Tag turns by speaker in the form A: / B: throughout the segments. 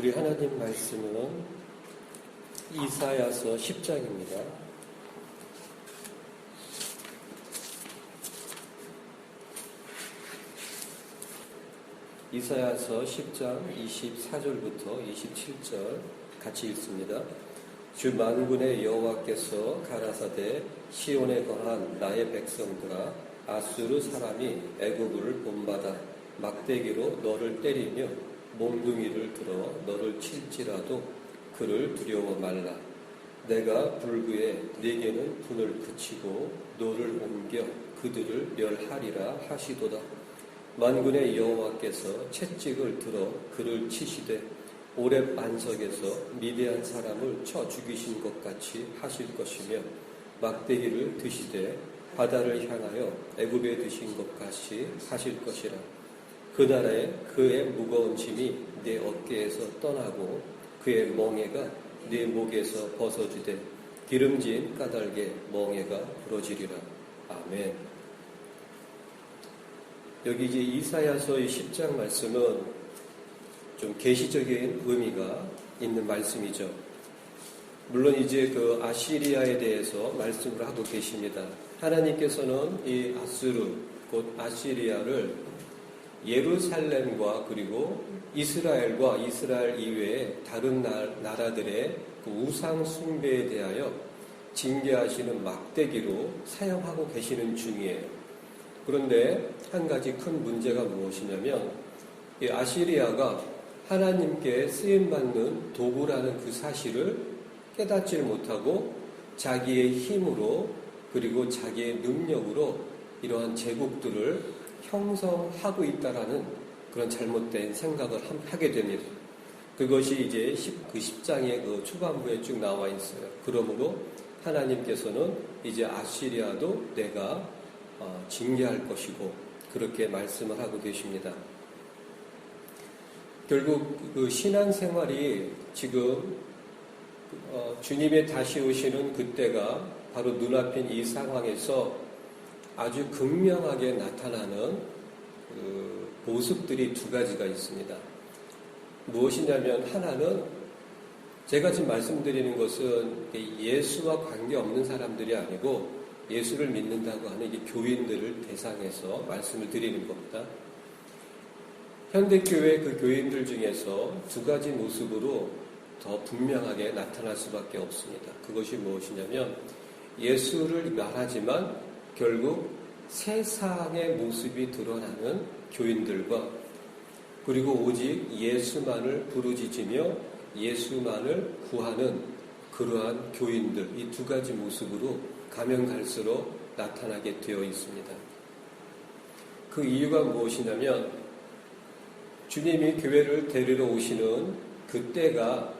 A: 우리 하나님 말씀은 이사야서 10장입니다. 이사야서 10장 24절부터 27절 같이 읽습니다. 주 만군의 여호와께서 가라사대 시온에 거한 나의 백성들아, 아수르 사람이 애굽을 본받아 막대기로 너를 때리며 몽둥이를 들어 너를 칠지라도 그를 두려워 말라. 내가 불구에 네게는 분을 그치고 너를 옮겨 그들을 멸하리라 하시도다. 만군의 여호와께서 채찍을 들어 그를 치시되 오렙 반석에서 미디안 사람을 쳐 죽이신 것 같이 하실 것이며, 막대기를 드시되 바다를 향하여 애굽에 드신 것 같이 하실 것이라. 그날에 그의 무거운 짐이 네 어깨에서 떠나고 그의 멍에가 네 목에서 벗어지되 기름진 까닭에 멍에가 부러지리라. 아멘. 여기 이제 이사야서의 10장 말씀은 좀 계시적인 의미가 있는 말씀이죠. 물론 이제 그 아시리아에 대해서 말씀을 하고 계십니다. 하나님께서는 이 아수르, 곧 아시리아를 예루살렘과 그리고 이스라엘과 이스라엘 이외의 다른 나라들의 그 우상 숭배에 대하여 징계하시는 막대기로 사용하고 계시는 중이에요. 그런데 한 가지 큰 문제가 무엇이냐면, 이 아시리아가 하나님께 쓰임받는 도구라는 그 사실을 깨닫지 못하고 자기의 힘으로 그리고 자기의 능력으로 이러한 제국들을 형성하고 있다라는 그런 잘못된 생각을 하게 됩니다. 그것이 이제 10장의 그 초반부에 쭉 나와 있어요. 그러므로 하나님께서는 이제 아시리아도 내가 징계할 것이고 그렇게 말씀을 하고 계십니다. 결국 그 신앙생활이 지금 주님의 다시 오시는 그때가 바로 눈앞인 이 상황에서 아주 극명하게 나타나는 그 모습들이 두 가지가 있습니다. 무엇이냐면, 하나는 제가 지금 말씀드리는 것은 예수와 관계없는 사람들이 아니고 예수를 믿는다고 하는 이 교인들을 대상해서 말씀을 드리는 겁니다. 현대교회 그 교인들 중에서 두 가지 모습으로 더 분명하게 나타날 수밖에 없습니다. 그것이 무엇이냐면, 예수를 말하지만 결국 세상의 모습이 드러나는 교인들과, 그리고 오직 예수만을 부르짖으며 예수만을 구하는 그러한 교인들, 이 두 가지 모습으로 가면 갈수록 나타나게 되어 있습니다. 그 이유가 무엇이냐면, 주님이 교회를 데리러 오시는 그때가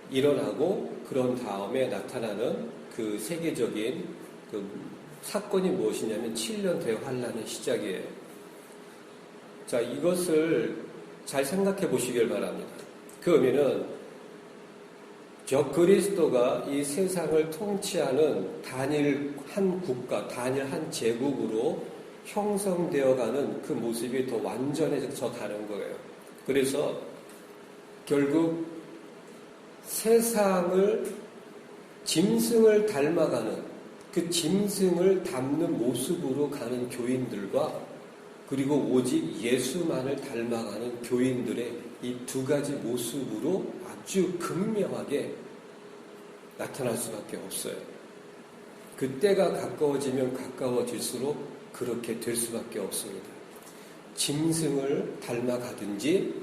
A: 일어나고 그런 다음에 나타나는 그 세계적인 그 사건이 무엇이냐면 7년 대환란의 시작이에요. 자, 이것을 잘 생각해 보시길 바랍니다. 그 의미는 적그리스도가 이 세상을 통치하는 단일 한 국가, 단일 한 제국으로 형성되어가는 그 모습이 더 완전해져 가는 거예요. 그래서 결국 세상을, 짐승을 닮아가는, 그 짐승을 닮는 모습으로 가는 교인들과, 그리고 오직 예수만을 닮아가는 교인들의 이 두 가지 모습으로 아주 극명하게 나타날 수밖에 없어요. 그때가 가까워지면 가까워질수록 그렇게 될 수밖에 없습니다. 짐승을 닮아가든지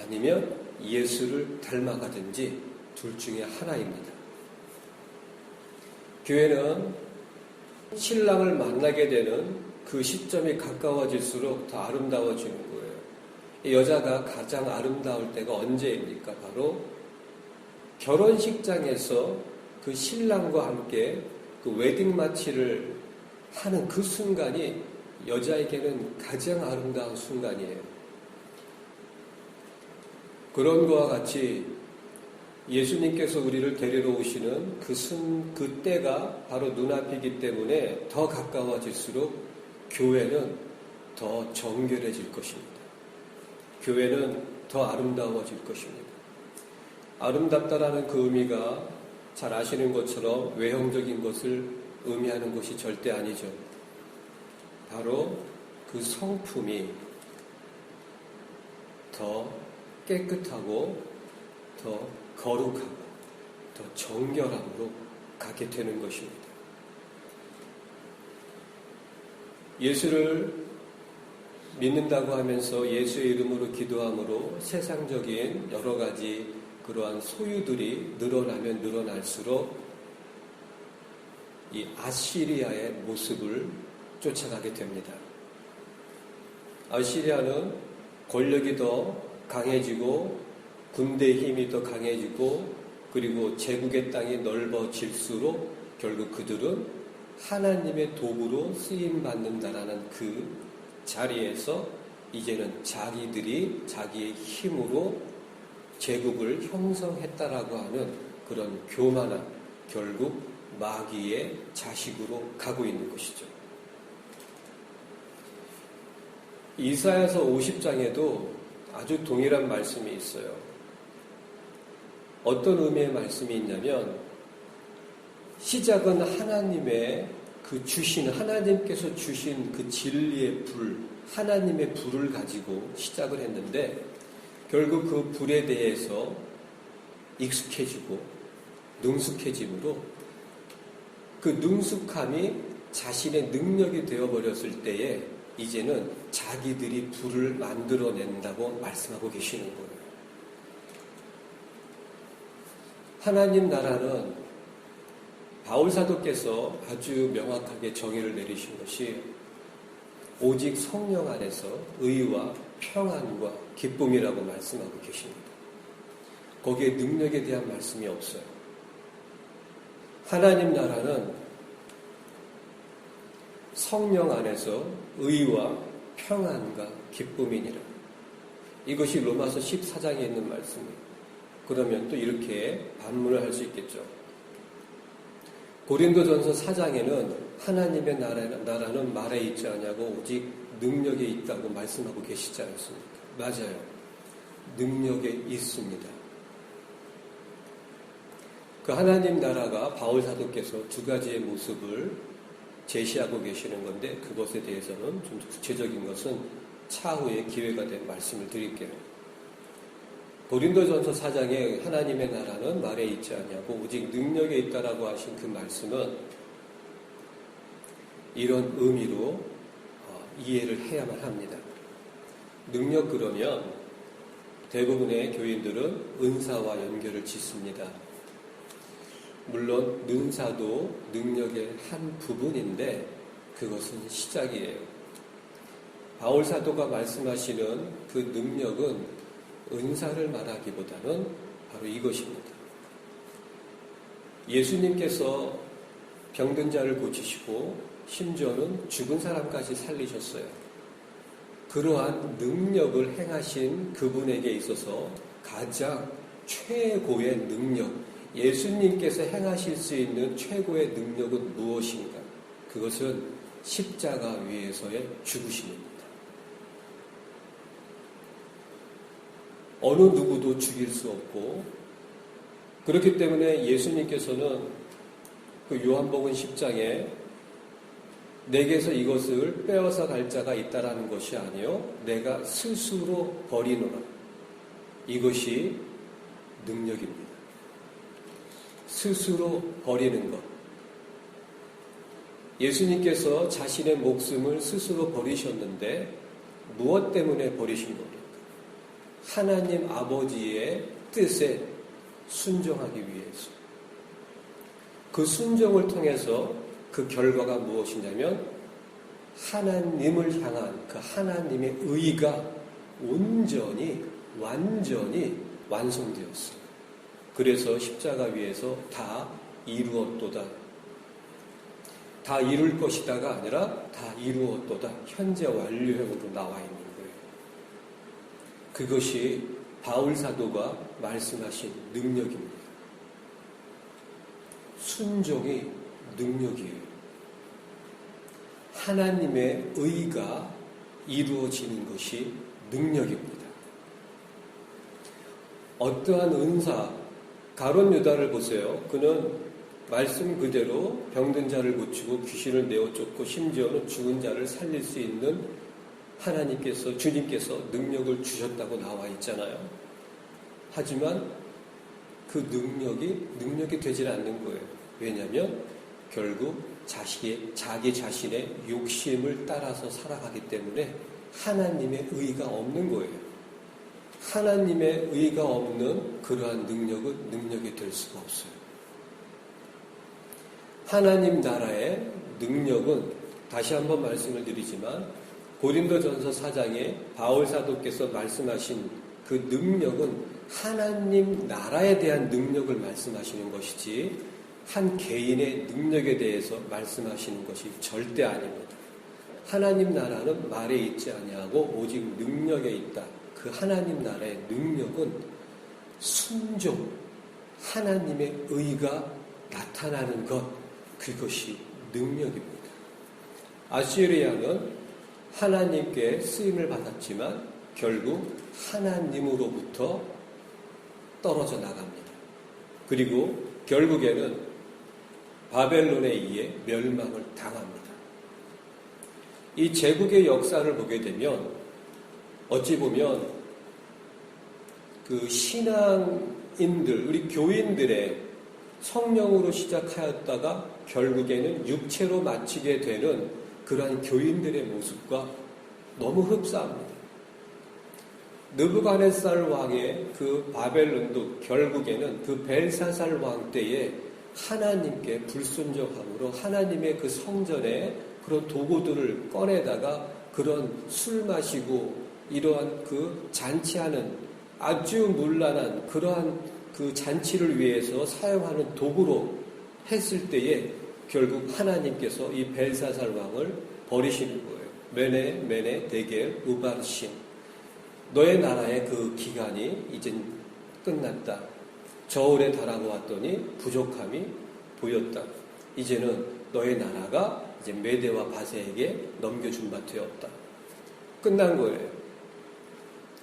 A: 아니면 예수를 닮아가든지 둘 중에 하나입니다. 교회는 신랑을 만나게 되는 그 시점이 가까워질수록 더 아름다워지는 거예요. 여자가 가장 아름다울 때가 언제입니까? 바로 결혼식장에서 그 신랑과 함께 그 웨딩 마치를 하는 그 순간이 여자에게는 가장 아름다운 순간이에요. 그런 것과 같이 예수님께서 우리를 데리러 오시는 그때가 바로 눈앞이기 때문에 더 가까워질수록 교회는 더 정결해질 것입니다. 교회는 더 아름다워질 것입니다. 아름답다라는 그 의미가 잘 아시는 것처럼 외형적인 것을 의미하는 것이 절대 아니죠. 바로 그 성품이 더 깨끗하고 더 거룩하고 더 정결함으로 가게 되는 것입니다. 예수를 믿는다고 하면서 예수의 이름으로 기도함으로 세상적인 여러 가지 그러한 소유들이 늘어나면 늘어날수록 이 아시리아의 모습을 쫓아가게 됩니다. 아시리아는 권력이 더 강해지고 군대의 힘이 더 강해지고 그리고 제국의 땅이 넓어질수록 결국 그들은 하나님의 도구로 쓰임받는다라는 그 자리에서 이제는 자기들이 자기의 힘으로 제국을 형성했다라고 하는 그런 교만한 결국 마귀의 자식으로 가고 있는 것이죠. 이사야서 50장에도 아주 동일한 말씀이 있어요. 어떤 의미의 말씀이 있냐면 시작은 하나님의 그 주신 하나님께서 주신 그 진리의 불, 하나님의 불을 가지고 시작을 했는데 결국 그 불에 대해서 익숙해지고 능숙해짐으로 그 능숙함이 자신의 능력이 되어버렸을 때에 이제는 자기들이 불을 만들어낸다고 말씀하고 계시는 거예요. 하나님 나라는 바울 사도께서 아주 명확하게 정의를 내리신 것이 오직 성령 안에서 의와 평안과 기쁨이라고 말씀하고 계십니다. 거기에 능력에 대한 말씀이 없어요. 하나님 나라는 성령 안에서 의와 평안과 기쁨이니라. 이것이 로마서 14장에 있는 말씀이에요. 그러면 또 이렇게 반문을 할 수 있겠죠. 고린도전서 4장에는 하나님의 나라는 말에 있지 않냐고 오직 능력에 있다고 말씀하고 계시지 않습니까? 맞아요. 능력에 있습니다. 그 하나님 나라가 바울 사도께서 두 가지의 모습을 제시하고 계시는 건데 그것에 대해서는 좀 구체적인 것은 차후에 기회가 된 말씀을 드릴게요. 고린도전서 4장에 하나님의 나라는 말에 있지 않냐고 오직 능력에 있다라고 하신 그 말씀은 이런 의미로 이해를 해야만 합니다. 능력 그러면 대부분의 교인들은 은사와 연결을 짓습니다. 물론 은사도 능력의 한 부분인데 그것은 시작이에요. 바울 사도가 말씀하시는 그 능력은 은사를 말하기보다는 바로 이것입니다. 예수님께서 병든 자를 고치시고 심지어는 죽은 사람까지 살리셨어요. 그러한 능력을 행하신 그분에게 있어서 가장 최고의 능력, 예수님께서 행하실 수 있는 최고의 능력은 무엇인가? 그것은 십자가 위에서의 죽으심입니다. 어느 누구도 죽일 수 없고 그렇기 때문에 예수님께서는 그 요한복음 10장에 내게서 이것을 빼앗아 갈 자가 있다라는 것이 아니요 내가 스스로 버리노라. 이것이 능력입니다. 스스로 버리는 것. 예수님께서 자신의 목숨을 스스로 버리셨는데 무엇 때문에 버리신 겁니까? 하나님 아버지의 뜻에 순종하기 위해서. 그 순종을 통해서 그 결과가 무엇이냐면 하나님을 향한 그 하나님의 의가 온전히 완전히 완성되었어요. 그래서 십자가 위에서 다 이루었도다. 다 이룰 것이다가 아니라 다 이루었도다. 현재 완료형으로 나와 있는 거예요. 그것이 바울 사도가 말씀하신 능력입니다. 순종이 능력이에요. 하나님의 의가 이루어지는 것이 능력입니다. 어떠한 은사, 가룟 유다를 보세요. 그는 말씀 그대로 병든 자를 고치고 귀신을 내어 쫓고 심지어는 죽은 자를 살릴 수 있는 하나님께서, 주님께서 능력을 주셨다고 나와 있잖아요. 하지만 그 능력이 되질 않는 거예요. 왜냐하면 결국 자기 자신의 욕심을 따라서 살아가기 때문에 하나님의 의가 없는 거예요. 하나님의 의가 없는 그러한 능력은 능력이 될 수가 없어요. 하나님 나라의 능력은 다시 한번 말씀을 드리지만 고린도전서 4장에 바울 사도께서 말씀하신 그 능력은 하나님 나라에 대한 능력을 말씀하시는 것이지 한 개인의 능력에 대해서 말씀하시는 것이 절대 아닙니다. 하나님 나라는 말에 있지 아니하고 오직 능력에 있다. 그 하나님 나라의 능력은 순종, 하나님의 의가 나타나는 것, 그것이 능력입니다. 아시리아는 하나님께 쓰임을 받았지만 결국 하나님으로부터 떨어져 나갑니다. 그리고 결국에는 바벨론에 의해 멸망을 당합니다. 이 제국의 역사를 보게 되면 어찌 보면 그 신앙인들, 우리 교인들의 성령으로 시작하였다가 결국에는 육체로 마치게 되는 그러한 교인들의 모습과 너무 흡사합니다. 느부갓네살 왕의 그 바벨론도 결국에는 그 벨사살 왕 때에 하나님께 불순종함으로 하나님의 그 성전에 그런 도구들을 꺼내다가 그런 술 마시고 이러한 그 잔치하는 아주 문란한 그러한 그 잔치를 위해서 사용하는 도구로 했을 때에 결국 하나님께서 이 벨사살 왕을 버리시는 거예요. 메네 데겔 우바르신, 너의 나라의 그 기간이 이젠 끝났다. 저울에 달하고 왔더니 부족함이 보였다. 이제는 너의 나라가 이제 메대와 바세에게 넘겨준 바 되었다. 끝난 거예요.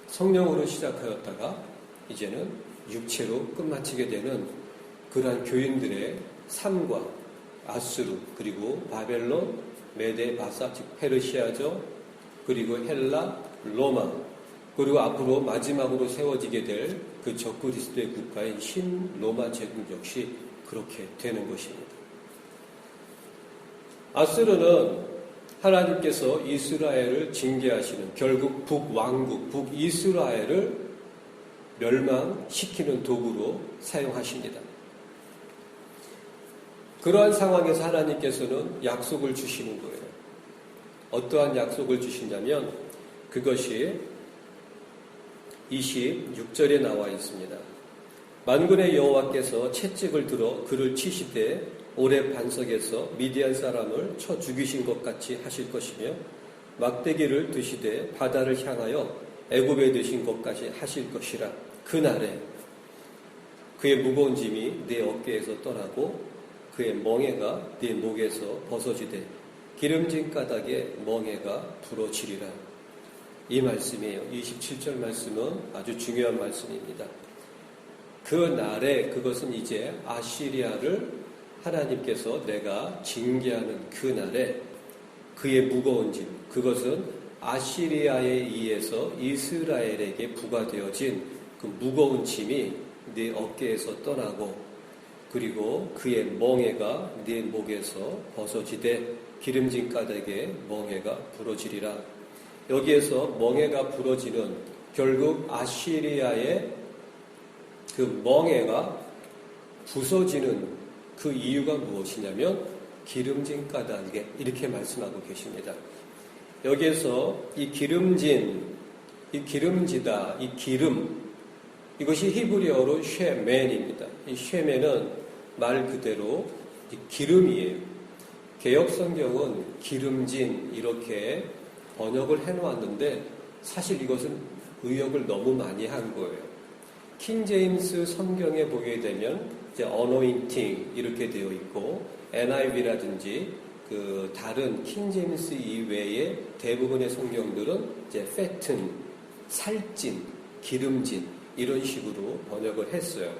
A: 성령으로 시작하였다가 이제는 육체로 끝마치게 되는 그러한 교인들의 삶과 아수르, 그리고 바벨론, 메데, 바사, 즉 페르시아죠. 그리고 헬라, 로마, 그리고 앞으로 마지막으로 세워지게 될 그 적그리스도의 국가인 신로마 제국 역시 그렇게 되는 것입니다. 아수르는 하나님께서 이스라엘을 징계하시는, 결국 북왕국, 북이스라엘을 멸망시키는 도구로 사용하십니다. 그러한 상황에서 하나님께서는 약속을 주시는 거예요. 어떠한 약속을 주시냐면 그것이 26절에 나와 있습니다. 만군의 여호와께서 채찍을 들어 그를 치시되 오래 반석에서 미디안 사람을 쳐 죽이신 것 같이 하실 것이며 막대기를 드시되 바다를 향하여 애굽에 드신 것까지 하실 것이라. 그날에 그의 무거운 짐이 네 어깨에서 떠나고 그의 멍에가 네 목에서 벗어지되 기름진 가닥에 멍에가 부러지리라. 이 말씀이에요. 27절 말씀은 아주 중요한 말씀입니다. 그 날에, 그것은 이제 아시리아를 하나님께서 내가 징계하는 그 날에 그의 무거운 짐, 그것은 아시리아에 의해서 이스라엘에게 부과되어진 그 무거운 짐이 네 어깨에서 떠나고 그리고 그의 멍에가 네 목에서 벗어지되 기름진 가닥에 멍에가 부러지리라. 여기에서 멍에가 부러지는, 결국 아시리아의 그 멍에가 부서지는 그 이유가 무엇이냐면 기름진 까닭에, 이렇게 말씀하고 계십니다. 여기에서 이 기름진, 이 기름지다, 이 기름, 이것이 히브리어로 쉐멘입니다. 이 쉐멘은 말 그대로 이 기름이에요. 개역성경은 기름진 이렇게 번역을 해놓았는데 사실 이것은 의역을 너무 많이 한 거예요. 킹제임스 성경에 보게 되면 이제 anointing 이렇게 되어 있고 NIV라든지 그 다른 킹제임스 이외의 대부분의 성경들은 이제 fatten, 살찐, 기름진 이런 식으로 번역을 했어요.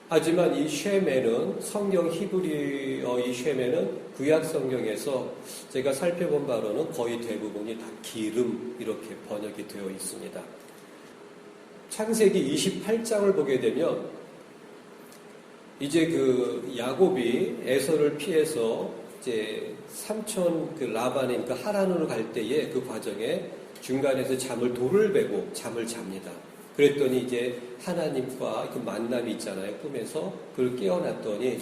A: 하지만 이 쉐메는 성경 히브리어 이 쉐메는 구약 성경에서 제가 살펴본 바로는 거의 대부분이 다 기름 이렇게 번역이 되어 있습니다. 창세기 28장을 보게 되면 이제 그 야곱이 에서를 피해서 이제 삼촌 그 라반이 그러니까 하란으로 갈 때에 그 과정에 중간에서 돌을 베고 잠을 잡니다. 그랬더니 이제 하나님과 그 만남이 있잖아요. 꿈에서 그걸 깨어났더니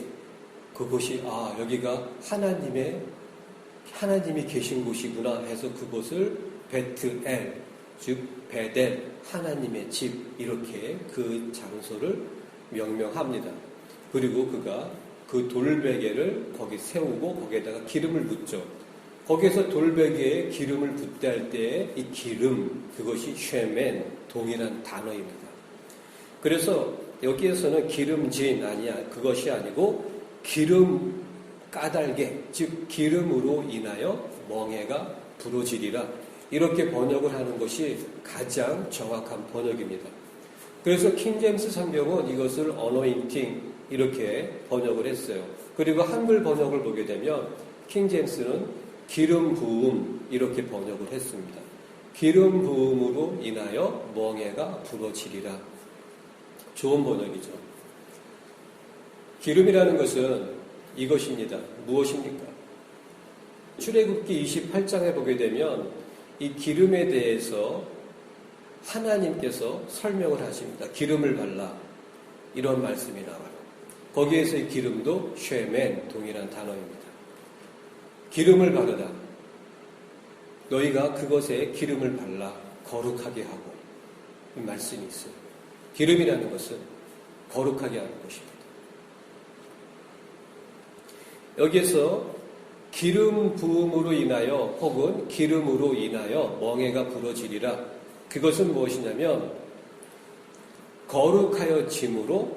A: 그곳이 여기가 하나님이 계신 곳이구나 해서 그곳을 베트엘 즉 베델 하나님의 집 이렇게 그 장소를 명명합니다. 그리고 그가 그 돌베개를 거기 세우고 거기에다가 기름을 붓죠. 거기에서 돌베개에 기름을 붓게 할 때 이 기름 그것이 쉐멘 동일한 단어입니다. 그래서 여기에서는 기름진 그것이 아니고 기름 까닭에 즉 기름으로 인하여 멍에가 부러지리라 이렇게 번역을 하는 것이 가장 정확한 번역입니다. 그래서 킹제임스 성경은 이것을 어노인팅 이렇게 번역을 했어요. 그리고 한글 번역을 보게 되면 킹제임스는 기름 부음 이렇게 번역을 했습니다. 기름 부음으로 인하여 멍에가 부러지리라. 좋은 번역이죠. 기름이라는 것은 이것입니다. 무엇입니까? 출애굽기 28장에 보게 되면 이 기름에 대해서 하나님께서 설명을 하십니다. 기름을 발라 이런 말씀이 나와요. 거기에서 이 기름도 쉐멘 동일한 단어입니다. 기름을 바르다. 너희가 그것에 기름을 발라 거룩하게 하고 이 말씀이 있어요. 기름이라는 것은 거룩하게 하는 것입니다. 여기에서 기름 부음으로 인하여 혹은 기름으로 인하여 멍에가 부러지리라. 그것은 무엇이냐면 거룩하여 짐으로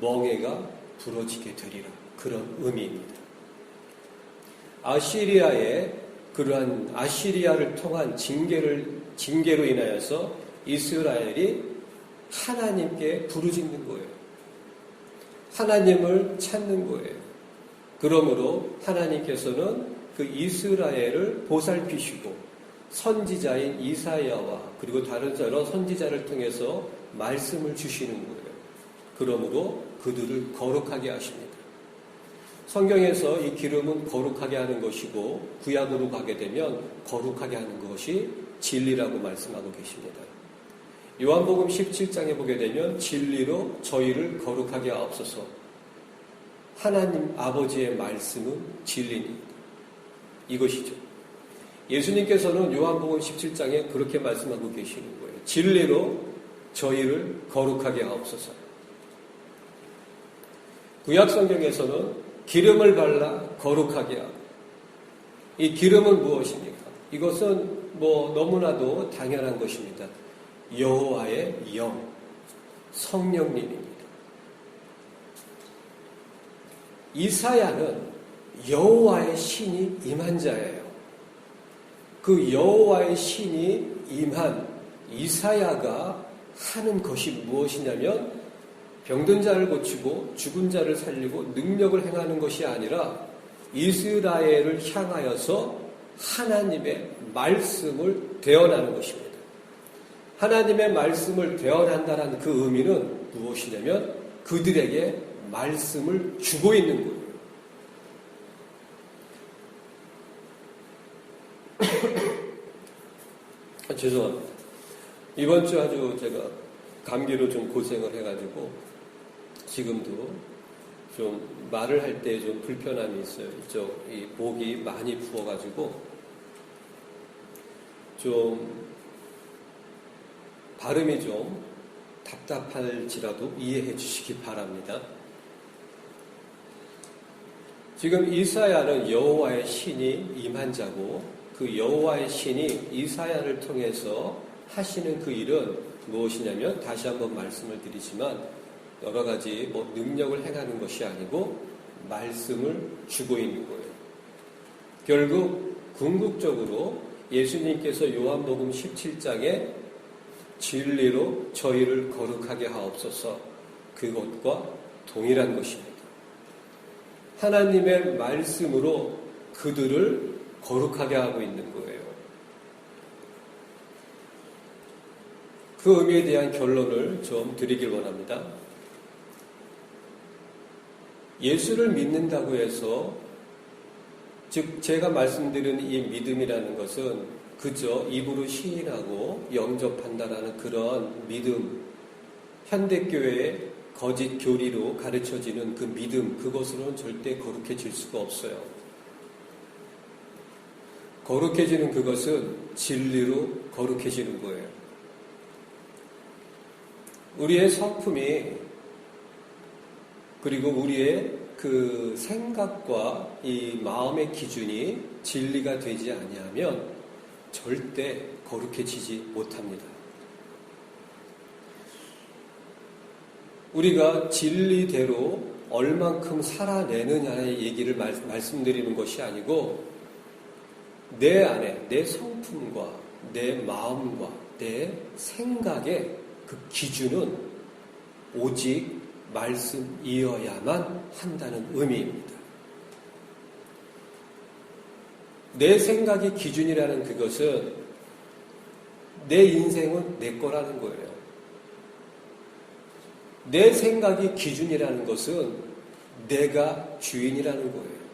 A: 멍에가 부러지게 되리라. 그런 의미입니다. 그러한 아시리아를 통한 징계로 인하여서 이스라엘이 하나님께 부르짖는 거예요. 하나님을 찾는 거예요. 그러므로 하나님께서는 그 이스라엘을 보살피시고 선지자인 이사야와 그리고 다른 여러 선지자를 통해서 말씀을 주시는 거예요. 그러므로 그들을 거룩하게 하십니다. 성경에서 이 기름은 거룩하게 하는 것이고 구약으로 가게 되면 거룩하게 하는 것이 진리라고 말씀하고 계십니다. 요한복음 17장에 보게 되면 진리로 저희를 거룩하게 하옵소서. 하나님 아버지의 말씀은 진리입니다. 이것이죠. 예수님께서는 요한복음 17장에 그렇게 말씀하고 계시는 거예요. 진리로 저희를 거룩하게 하옵소서. 구약 성경에서는 기름을 발라 거룩하게 하고 이 기름은 무엇입니까? 이것은 너무나도 당연한 것입니다. 여호와의 영, 성령님입니다. 이사야는 여호와의 신이 임한 자예요. 그 여호와의 신이 임한 이사야가 하는 것이 무엇이냐면 병든 자를 고치고 죽은 자를 살리고 능력을 행하는 것이 아니라 이스라엘을 향하여서 하나님의 말씀을 대언하는 것입니다. 하나님의 말씀을 대언한다는 그 의미는 무엇이냐면 그들에게 말씀을 주고 있는 거예요. 죄송합니다. 이번 주 아주 제가 감기로 좀 고생을 해가지고 지금도 좀 말을 할 때 좀 불편함이 있어요. 이 목이 많이 부어가지고 좀 발음이 좀 답답할지라도 이해해 주시기 바랍니다. 지금 이사야는 여호와의 신이 임한 자고 그 여호와의 신이 이사야를 통해서 하시는 그 일은 무엇이냐면 다시 한번 말씀을 드리지만 여러 가지 능력을 행하는 것이 아니고 말씀을 주고 있는 거예요. 결국 궁극적으로 예수님께서 요한복음 17장에 진리로 저희를 거룩하게 하옵소서. 그것과 동일한 것입니다. 하나님의 말씀으로 그들을 거룩하게 하고 있는 거예요. 그 의미에 대한 결론을 좀 드리길 원합니다. 예수를 믿는다고 해서, 즉 제가 말씀드리는 이 믿음이라는 것은 그저 입으로 시인하고 영접한다라는 그런 믿음, 현대교회의 거짓 교리로 가르쳐지는 그 믿음, 그것으로는 절대 거룩해질 수가 없어요. 거룩해지는 그것은 진리로 거룩해지는 거예요. 우리의 성품이, 그리고 우리의 그 생각과 이 마음의 기준이 진리가 되지 아니하면 절대 거룩해지지 못합니다. 우리가 진리대로 얼만큼 살아내느냐의 얘기를 말씀드리는 것이 아니고, 내 안에 내 성품과 내 마음과 내 생각의 그 기준은 오직 말씀이어야만 한다는 의미입니다. 내 생각이 기준이라는 그것은 내 인생은 내 거라는 거예요. 내 생각이 기준이라는 것은 내가 주인이라는 거예요.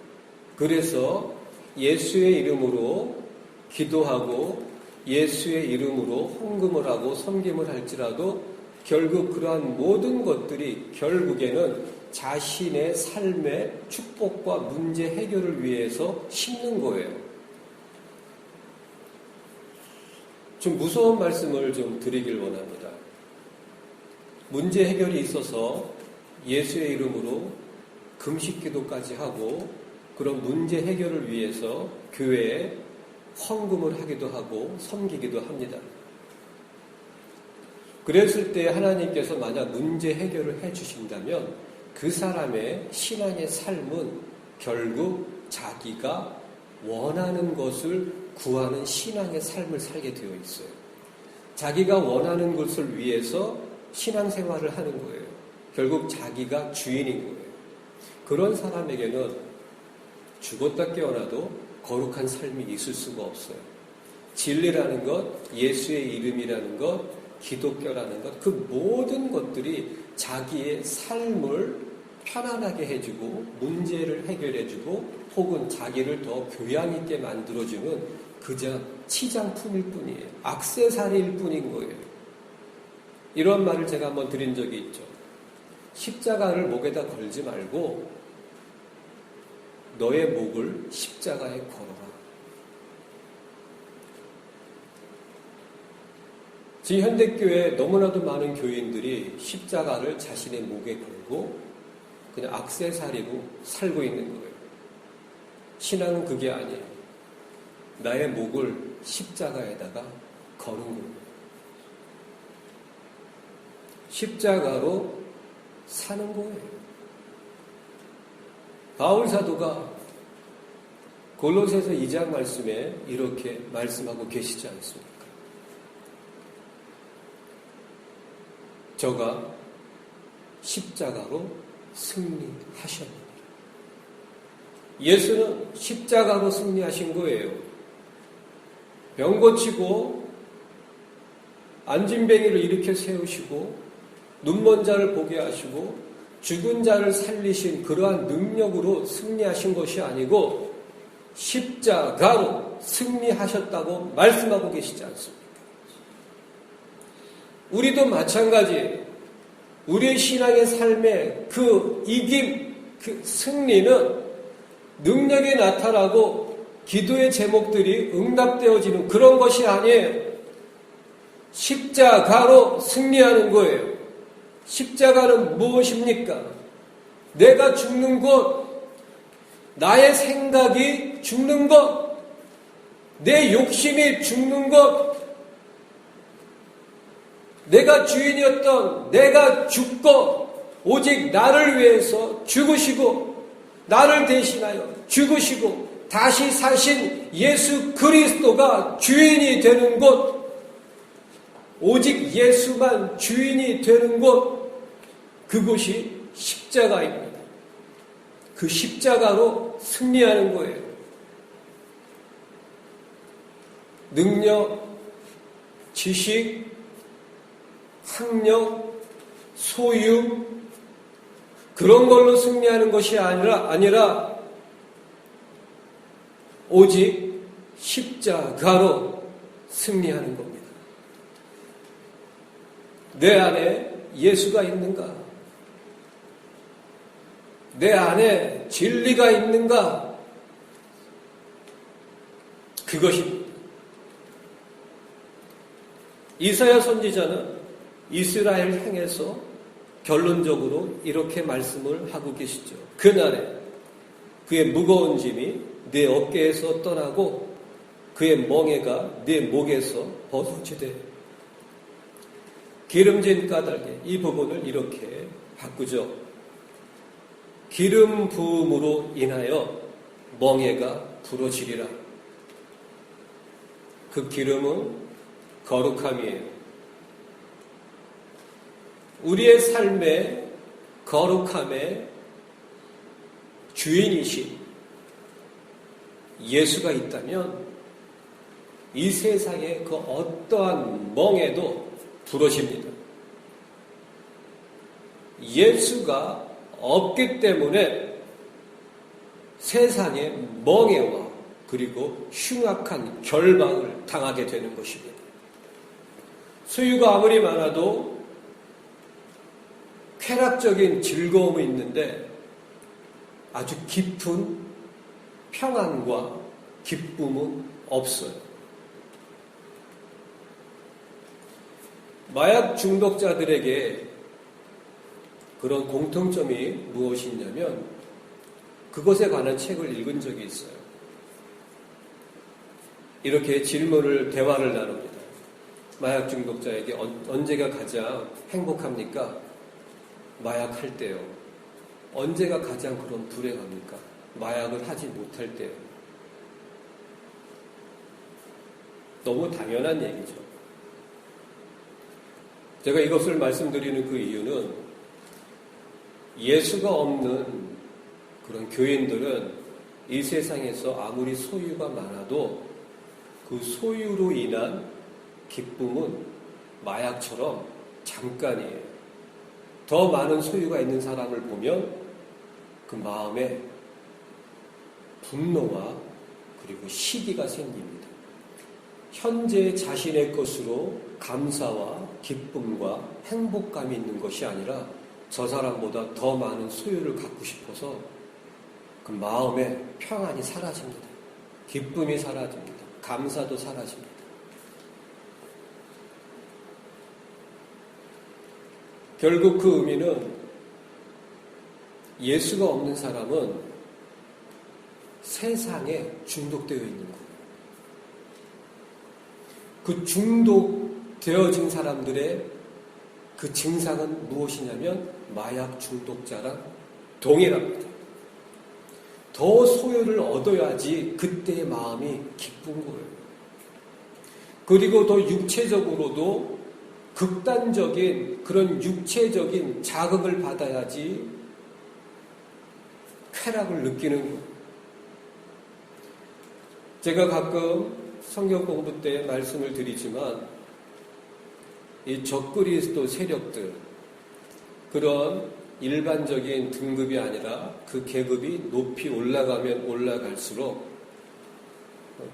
A: 그래서 예수의 이름으로 기도하고 예수의 이름으로 헌금을 하고 섬김을 할지라도 결국 그러한 모든 것들이 결국에는 자신의 삶의 축복과 문제 해결을 위해서 심는 거예요. 좀 무서운 말씀을 좀 드리길 원합니다. 문제 해결이 있어서 예수의 이름으로 금식 기도까지 하고 그런 문제 해결을 위해서 교회에 헌금을 하기도 하고 섬기기도 합니다. 그랬을 때 하나님께서 만약 문제 해결을 해주신다면 그 사람의 신앙의 삶은 결국 자기가 원하는 것을 구하는 신앙의 삶을 살게 되어 있어요. 자기가 원하는 것을 위해서 신앙생활을 하는 거예요. 결국 자기가 주인인 거예요. 그런 사람에게는 죽었다 깨어나도 거룩한 삶이 있을 수가 없어요. 진리라는 것, 예수의 이름이라는 것, 기독교라는 것, 그 모든 것들이 자기의 삶을 편안하게 해주고 문제를 해결해주고 혹은 자기를 더 교양 있게 만들어주는 그저 치장품일 뿐이에요. 액세서리일 뿐인 거예요. 이런 말을 제가 한번 드린 적이 있죠. 십자가를 목에다 걸지 말고 너의 목을 십자가에 걸어라. 지금 현대교회 너무나도 많은 교인들이 십자가를 자신의 목에 걸고 그냥 액세서리로 살고 있는 거예요. 신앙은 그게 아니에요. 나의 목을 십자가에다가 거는 거예요. 십자가로 사는 거예요. 바울 사도가 골로새서 2장 말씀에 이렇게 말씀하고 계시지 않습니까? 저가 십자가로 승리하셨느니라. 예수는 십자가로 승리하신 거예요. 병 고치고 안진뱅이를 일으켜 세우시고 눈먼 자를 보게 하시고 죽은 자를 살리신 그러한 능력으로 승리하신 것이 아니고 십자가로 승리하셨다고 말씀하고 계시지 않습니까? 우리도 마찬가지. 우리의 신앙의 삶의 그 이김, 그 승리는 능력이 나타나고 기도의 제목들이 응답되어지는 그런 것이 아니에요. 십자가로 승리하는 거예요. 십자가는 무엇입니까? 내가 죽는 것, 나의 생각이 죽는 것, 내 욕심이 죽는 것, 내가 주인이었던 내가 죽고 오직 나를 위해서 죽으시고 나를 대신하여 죽으시고 다시 사신 예수 그리스도가 주인이 되는 것, 오직 예수만 주인이 되는 곳, 그곳이 십자가입니다. 그 십자가로 승리하는 거예요. 능력, 지식, 학력, 소유, 그런 걸로 승리하는 것이 아니라 오직 십자가로 승리하는 겁니다. 내 안에 예수가 있는가? 내 안에 진리가 있는가? 그것입니다. 이사야 선지자는 이스라엘 향해서 결론적으로 이렇게 말씀을 하고 계시죠. 그날에 그의 무거운 짐이 네 어깨에서 떠나고 그의 멍에가 네 목에서 벗어지되. 기름진 까닭에 이 부분을 이렇게 바꾸죠. 기름 부음으로 인하여 멍에가 부러지리라. 그 기름은 거룩함이에요. 우리의 삶의 거룩함의 주인이신 예수가 있다면 이 세상의 그 어떠한 멍에도 부러집니다. 예수가 없기 때문에 세상의 멍에와 그리고 흉악한 결박을 당하게 되는 것입니다. 소유가 아무리 많아도 쾌락적인 즐거움이 있는데 아주 깊은 평안과 기쁨은 없어요. 마약 중독자들에게 그런 공통점이 무엇이 있냐면 그것에 관한 책을 읽은 적이 있어요. 이렇게 대화를 나눕니다. 마약 중독자에게 언제가 가장 행복합니까? 마약할 때요. 언제가 가장 그런 불행합니까? 마약을 하지 못할 때요. 너무 당연한 얘기죠. 제가 이것을 말씀드리는 그 이유는 예수가 없는 그런 교인들은 이 세상에서 아무리 소유가 많아도 그 소유로 인한 기쁨은 마약처럼 잠깐이에요. 더 많은 소유가 있는 사람을 보면 그 마음에 분노와 그리고 시기가 생깁니다. 현재 자신의 것으로 감사와 기쁨과 행복감이 있는 것이 아니라 저 사람보다 더 많은 소유를 갖고 싶어서 그 마음에 평안이 사라집니다. 기쁨이 사라집니다. 감사도 사라집니다. 결국 그 의미는 예수가 없는 사람은 세상에 중독되어 있는 거예요. 그 중독되어진 사람들의 그 증상은 무엇이냐면 마약 중독자랑 동일합니다. 더 소유를 얻어야지 그때의 마음이 기쁜 거예요. 그리고 더 육체적으로도 극단적인 그런 육체적인 자극을 받아야지 쾌락을 느끼는 거예요. 제가 가끔 성경 공부 때 말씀을 드리지만 이 적그리스도 세력들, 그런 일반적인 등급이 아니라 그 계급이 높이 올라가면 올라갈수록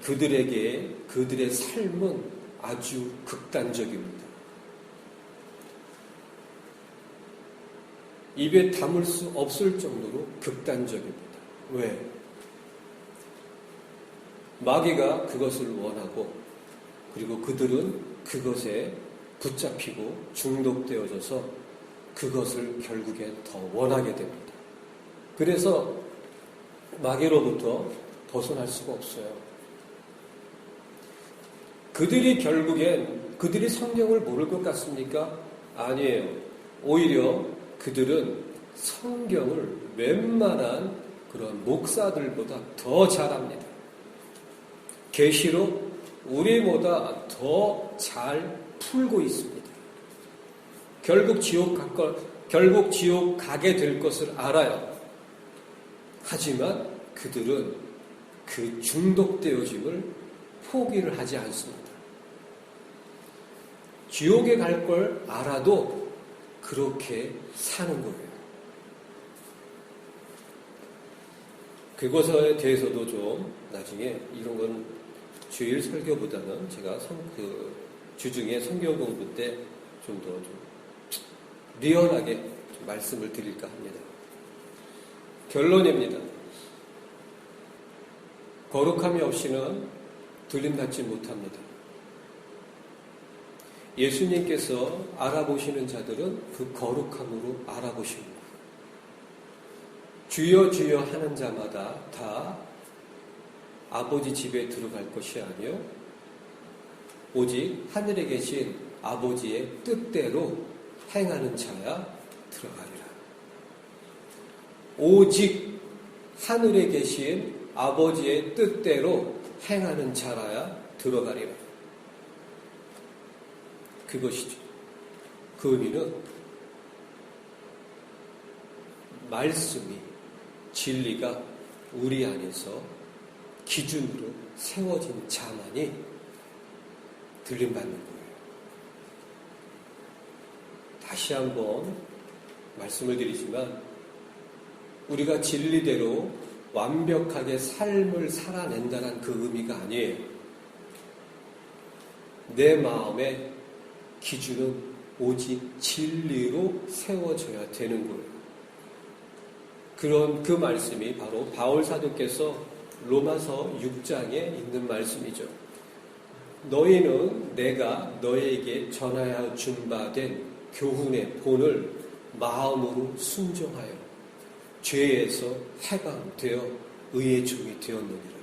A: 그들의 삶은 아주 극단적입니다. 입에 담을 수 없을 정도로 극단적입니다. 왜? 마귀가 그것을 원하고 그리고 그들은 그것에 붙잡히고 중독되어져서 그것을 결국엔 더 원하게 됩니다. 그래서 마귀로부터 벗어날 수가 없어요. 그들이 결국엔 그들이 성경을 모를 것 같습니까? 아니에요. 오히려 그들은 성경을 웬만한 그런 목사들보다 더 잘합니다. 계시록 우리보다 더 잘 풀고 있습니다. 결국 지옥 가게 될 것을 알아요. 하지만 그들은 그 중독되어짐을 포기를 하지 않습니다. 지옥에 갈 걸 알아도 그렇게 사는 거예요. 그것에 대해서도 좀 나중에 이런 건 주일 설교보다는 제가 주중에 성경 공부 때 좀 더 리얼하게 좀 말씀을 드릴까 합니다. 결론입니다. 거룩함이 없이는 들림받지 못합니다. 예수님께서 알아보시는 자들은 그 거룩함으로 알아보십니다. 주여 주여 하는 자마다 다 아버지 집에 들어갈 것이 아니요 오직 하늘에 계신 아버지의 뜻대로 행하는 자야 들어가리라. 오직 하늘에 계신 아버지의 뜻대로 행하는 자라야 들어가리라. 그것이죠. 그 의미는 말씀이, 진리가 우리 안에서 기준으로 세워진 자만이 들림받는 거예요. 다시 한번 말씀을 드리지만 우리가 진리대로 완벽하게 삶을 살아낸다는 그 의미가 아니에요. 내 마음의 기준은 오직 진리로 세워져야 되는 거예요. 그런 그 말씀이 바로 바울 사도께서 로마서 6장에 있는 말씀이죠. 너희는 내가 너희에게 전하여 준 바 된 교훈의 본을 마음으로 순종하여 죄에서 해방되어 의의 종이 되었느니라.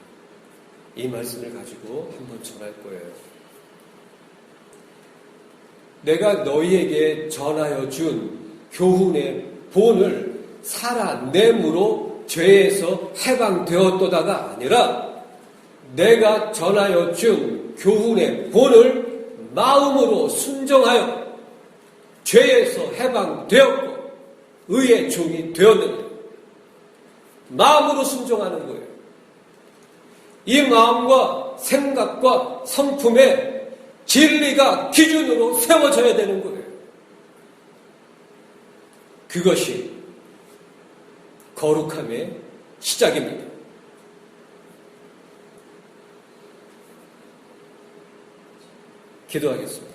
A: 이 말씀을 가지고 한번 전할 거예요. 내가 너희에게 전하여 준 교훈의 본을 살아냄으로 죄에서 해방되었도다가 아니라 내가 전하여 준 교훈의 본을 마음으로 순종하여 죄에서 해방되었고 의의 종이 되었느니라. 마음으로 순종하는 거예요. 이 마음과 생각과 성품에 진리가 기준으로 세워져야 되는 거예요. 그것이 거룩함의 시작입니다. 기도하겠습니다.